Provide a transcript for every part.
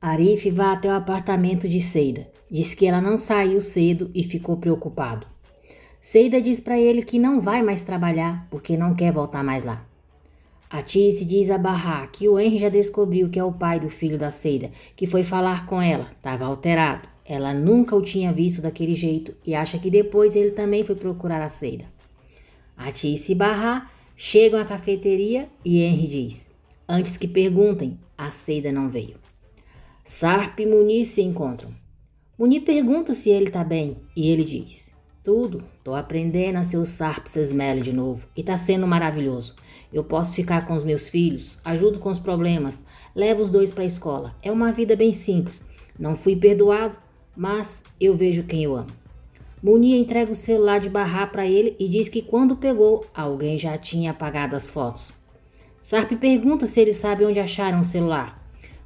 Arif vai até o apartamento de Seida. Diz que ela não saiu cedo e ficou preocupado. Seida diz para ele que não vai mais trabalhar porque não quer voltar mais lá. Atice diz a Bahá que o Henry já descobriu que é o pai do filho da Seida, que foi falar com ela, estava alterado. Ela nunca o tinha visto daquele jeito e acha que depois ele também foi procurar a Seida. Atice e Bahá chegam à cafeteria e Henry diz: antes que perguntem, a Seida não veio. Sarp e Munir se encontram. Munir pergunta se ele tá bem e ele diz: tudo, tô aprendendo a ser o Sarp Sesmele de novo e tá sendo maravilhoso. Eu posso ficar com os meus filhos, ajudo com os problemas, levo os dois pra escola. É uma vida bem simples. Não fui perdoado, mas eu vejo quem eu amo. Munir entrega o celular de Bahá para ele e diz que quando pegou, alguém já tinha apagado as fotos. Sarp pergunta se ele sabe onde acharam o celular.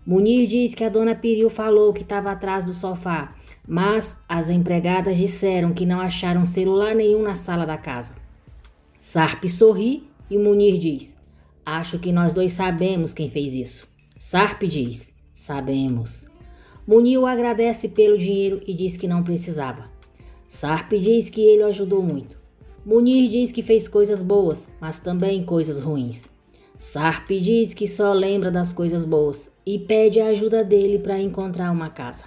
Munir diz que a dona Piril falou que estava atrás do sofá, mas as empregadas disseram que não acharam celular nenhum na sala da casa. Sarp sorri e Munir diz: acho que nós dois sabemos quem fez isso. Sarp diz: sabemos. Munir o agradece pelo dinheiro e diz que não precisava. Sarp diz que ele o ajudou muito. Munir diz que fez coisas boas, mas também coisas ruins. Sarp diz que só lembra das coisas boas e pede a ajuda dele para encontrar uma casa.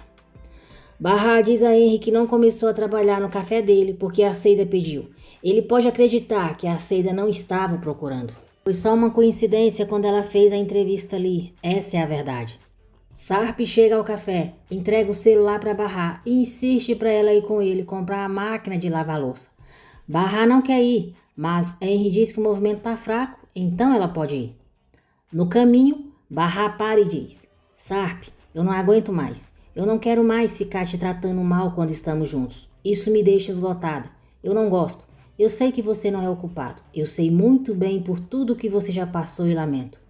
Bahá diz a Henry que não começou a trabalhar no café dele porque a Seida pediu. Ele pode acreditar que a Seida não estava procurando. Foi só uma coincidência quando ela fez a entrevista ali. Essa é a verdade. Sarp chega ao café, entrega o celular para Bahá e insiste para ela ir com ele comprar a máquina de lavar louça. Bahá não quer ir, mas Henry diz que o movimento está fraco, então ela pode ir. No caminho, Bahá para e diz: Sarp, eu não aguento mais. Eu não quero mais ficar te tratando mal quando estamos juntos. Isso me deixa esgotada. Eu não gosto. Eu sei que você não é o culpado. Eu sei muito bem por tudo que você já passou e lamento.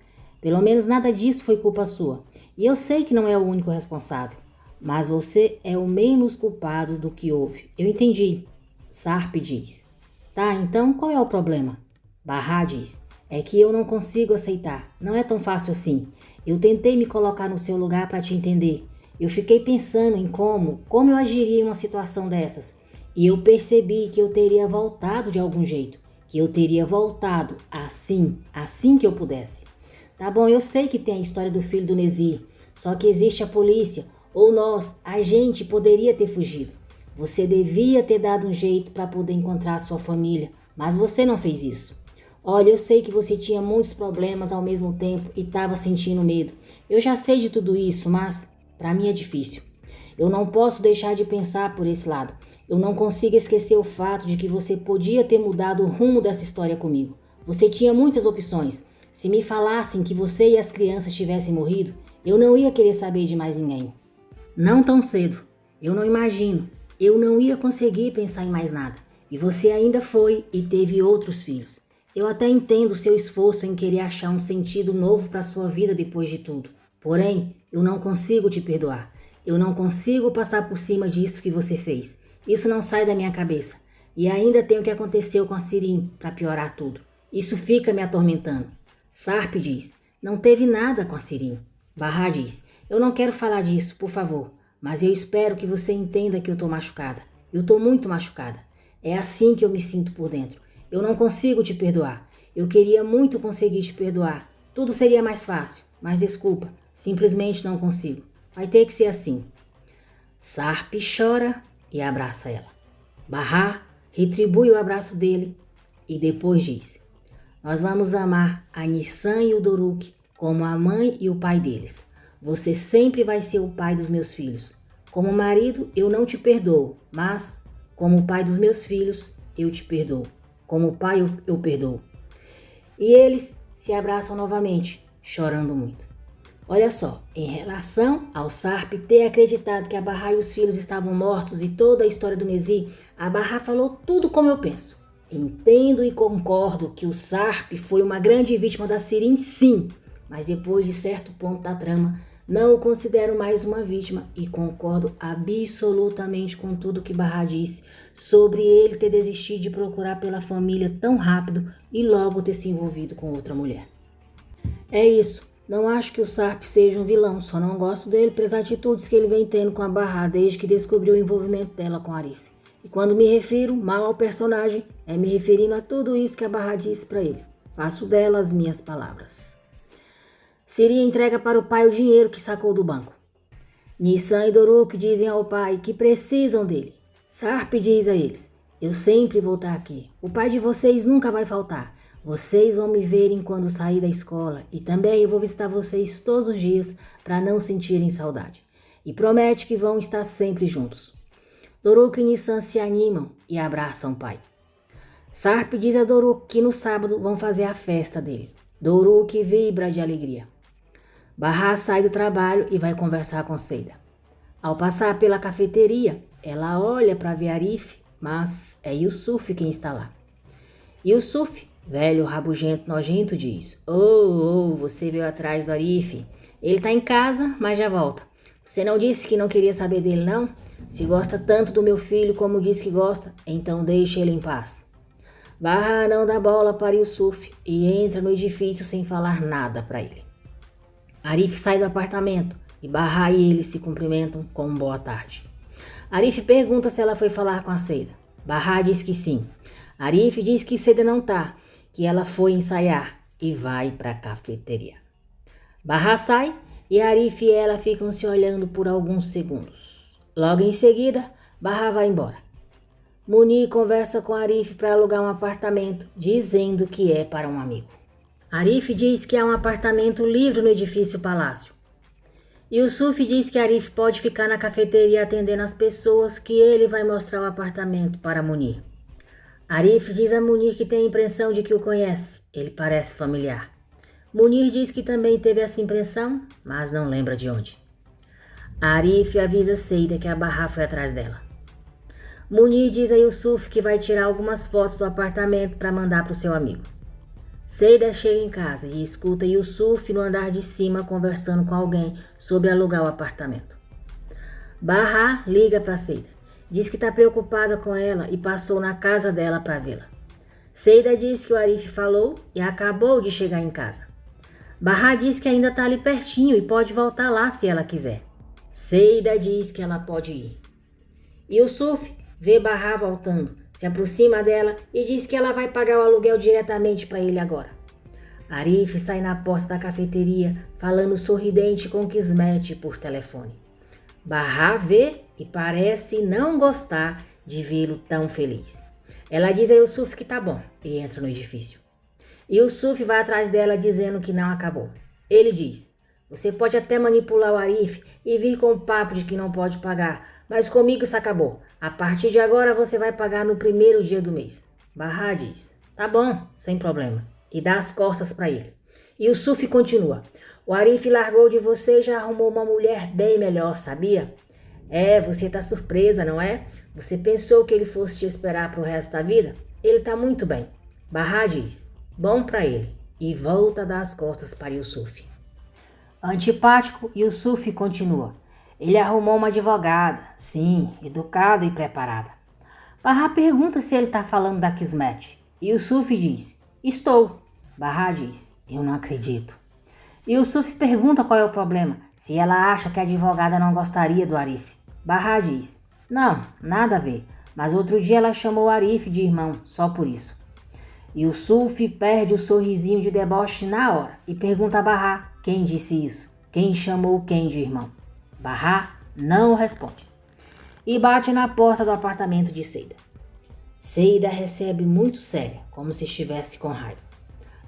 Pelo menos nada disso foi culpa sua. E eu sei que não é o único responsável. Mas você é o menos culpado do que houve. Eu entendi. Sarp diz: tá, então qual é o problema? Bahá diz: é que eu não consigo aceitar. Não é tão fácil assim. Eu tentei me colocar no seu lugar para te entender. Eu fiquei pensando em como eu agiria em uma situação dessas. E eu percebi que eu teria voltado de algum jeito. Que eu teria voltado assim que eu pudesse. Tá bom, eu sei que tem a história do filho do Nezir. Só que existe a polícia. Ou nós, a gente poderia ter fugido. Você devia ter dado um jeito para poder encontrar a sua família. Mas você não fez isso. Olha, eu sei que você tinha muitos problemas ao mesmo tempo e estava sentindo medo. Eu já sei de tudo isso, mas para mim é difícil. Eu não posso deixar de pensar por esse lado. Eu não consigo esquecer o fato de que você podia ter mudado o rumo dessa história comigo. Você tinha muitas opções. Se me falassem que você e as crianças tivessem morrido, eu não ia querer saber de mais ninguém. Não tão cedo. Eu não imagino. Eu não ia conseguir pensar em mais nada. E você ainda foi e teve outros filhos. Eu até entendo o seu esforço em querer achar um sentido novo para sua vida depois de tudo. Porém, eu não consigo te perdoar. Eu não consigo passar por cima disso que você fez. Isso não sai da minha cabeça. E ainda tem o que aconteceu com a Sirin para piorar tudo. Isso fica me atormentando. Sarp diz: não teve nada com a Sirin. Bahá diz: eu não quero falar disso, por favor. Mas eu espero que você entenda que eu tô machucada. Eu tô muito machucada. É assim que eu me sinto por dentro. Eu não consigo te perdoar. Eu queria muito conseguir te perdoar. Tudo seria mais fácil. Mas desculpa, simplesmente não consigo. Vai ter que ser assim. Sarp chora e abraça ela. Bahá retribui o abraço dele e depois diz: nós vamos amar a Nissan e o Doruk como a mãe e o pai deles. Você sempre vai ser o pai dos meus filhos. Como marido, eu não te perdoo, mas como pai dos meus filhos, eu te perdoo. Como pai, eu perdoo. E eles se abraçam novamente, chorando muito. Olha só, em relação ao Sarp ter acreditado que a Bahá e os filhos estavam mortos e toda a história do Nezir, a Bahá falou tudo como eu penso. Entendo e concordo que o Sarp foi uma grande vítima da Sirin, sim, mas depois de certo ponto da trama, não o considero mais uma vítima e concordo absolutamente com tudo que Bahá disse sobre ele ter desistido de procurar pela família tão rápido e logo ter se envolvido com outra mulher. É isso. Não acho que o Sarp seja um vilão, só não gosto dele pelas atitudes que ele vem tendo com a Bahá desde que descobriu o envolvimento dela com Arif. E quando me refiro mal ao personagem, é me referindo a tudo isso que a Bahá disse para ele. Faço dela as minhas palavras. Siri entrega para o pai o dinheiro que sacou do banco. Nissan e Doruk dizem ao pai que precisam dele. Sarp diz a eles: eu sempre vou estar aqui. O pai de vocês nunca vai faltar. Vocês vão me verem quando sair da escola e também eu vou visitar vocês todos os dias para não sentirem saudade. E promete que vão estar sempre juntos. Doruk e Nissan se animam e abraçam o pai. Sarp diz a Doruk que no sábado vão fazer a festa dele. Doruk vibra de alegria. Bahá sai do trabalho e vai conversar com Seida. Ao passar pela cafeteria, ela olha para ver Arif, mas é Yusuf quem está lá. Yusuf, velho rabugento nojento, diz: Oh, você veio atrás do Arif. Ele está em casa, mas já volta. Você não disse que não queria saber dele, não? Se gosta tanto do meu filho como diz que gosta, então deixe ele em paz. Bahá não dá bola para Yusuf e entra no edifício sem falar nada para ele. Arif sai do apartamento e Bahá e ele se cumprimentam com um boa tarde. Arif pergunta se ela foi falar com a Seida. Bahá diz que sim. Arif diz que Seida não tá, que ela foi ensaiar e vai para a cafeteria. Bahá sai e Arif e ela ficam se olhando por alguns segundos. Logo em seguida, Bahá vai embora. Munir conversa com Arif para alugar um apartamento, dizendo que é para um amigo. Arif diz que há um apartamento livre no edifício palácio. Yusuf diz que Arif pode ficar na cafeteria atendendo as pessoas, que ele vai mostrar o apartamento para Munir. Arif diz a Munir que tem a impressão de que o conhece, ele parece familiar. Munir diz que também teve essa impressão, mas não lembra de onde. Arif avisa Seida que a Bahá foi atrás dela. Munir diz a Yusuf que vai tirar algumas fotos do apartamento para mandar para o seu amigo. Seida chega em casa e escuta Yusuf no andar de cima conversando com alguém sobre alugar o apartamento. Bahá liga para Seida. Diz que está preocupada com ela e passou na casa dela para vê-la. Seida diz que o Arif falou e acabou de chegar em casa. Bahá diz que ainda está ali pertinho e pode voltar lá se ela quiser. Seida diz que ela pode ir. Yusuf vê Bahá voltando, se aproxima dela e diz que ela vai pagar o aluguel diretamente para ele agora. Arif sai na porta da cafeteria, falando sorridente com Kismet por telefone. Bahá vê e parece não gostar de vê-lo tão feliz. Ela diz a Yusuf que tá bom e entra no edifício. Yusuf vai atrás dela dizendo que não acabou. Ele diz: você pode até manipular o Arif e vir com o papo de que não pode pagar, mas comigo isso acabou. A partir de agora você vai pagar no primeiro dia do mês. Bahá diz: tá bom, sem problema. E dá as costas para ele. Yusuf continua: o Arif largou de você e já arrumou uma mulher bem melhor, sabia? Você tá surpresa, não é? Você pensou que ele fosse te esperar pro resto da vida? Ele tá muito bem. Bahá diz: bom para ele. E volta a dar as costas para Yusuf. Antipático, Yusuf continua: ele arrumou uma advogada, sim, educada e preparada. Bahá pergunta se ele está falando da Kismet. Yusuf diz: estou. Bahá diz: eu não acredito. Yusuf pergunta qual é o problema, se ela acha que a advogada não gostaria do Arif. Bahá diz: não, nada a ver, mas outro dia ela chamou o Arif de irmão, só por isso. Yusuf perde o sorrisinho de deboche na hora e pergunta a Bahá quem disse isso, quem chamou quem de irmão. Bahá não responde e bate na porta do apartamento de Seida. Seida recebe muito séria, como se estivesse com raiva.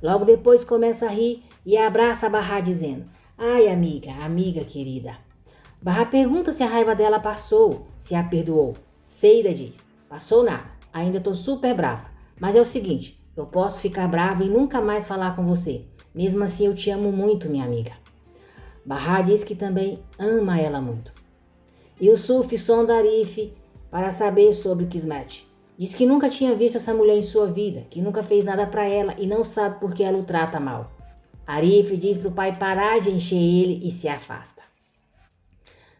Logo depois começa a rir e abraça a Bahá dizendo: ai amiga querida. Bahá pergunta se a raiva dela passou, se a perdoou. Seida diz: passou nada, ainda tô super brava, mas é o seguinte, eu posso ficar brava e nunca mais falar com você, mesmo assim eu te amo muito, minha amiga. Bahá diz que também ama ela muito. Yusuf sonda Arif para saber sobre Kismet. Diz que nunca tinha visto essa mulher em sua vida, que nunca fez nada para ela e não sabe por que ela o trata mal. Arif diz para o pai parar de encher ele e se afasta.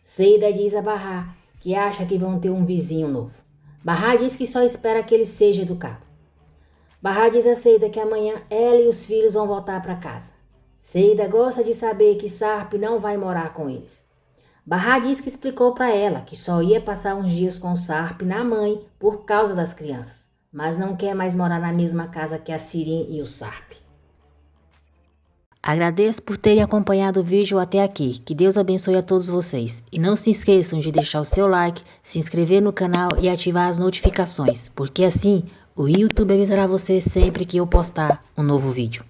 Seida diz a Bahá que acha que vão ter um vizinho novo. Bahá diz que só espera que ele seja educado. Bahá diz a Seida que amanhã ela e os filhos vão voltar para casa. Seida gosta de saber que Sarp não vai morar com eles. Barra diz que explicou para ela que só ia passar uns dias com Sarp na mãe por causa das crianças, mas não quer mais morar na mesma casa que a Sirin e o Sarp. Agradeço por terem acompanhado o vídeo até aqui. Que Deus abençoe a todos vocês. E não se esqueçam de deixar o seu like, se inscrever no canal e ativar as notificações, porque assim o YouTube avisará você sempre que eu postar um novo vídeo.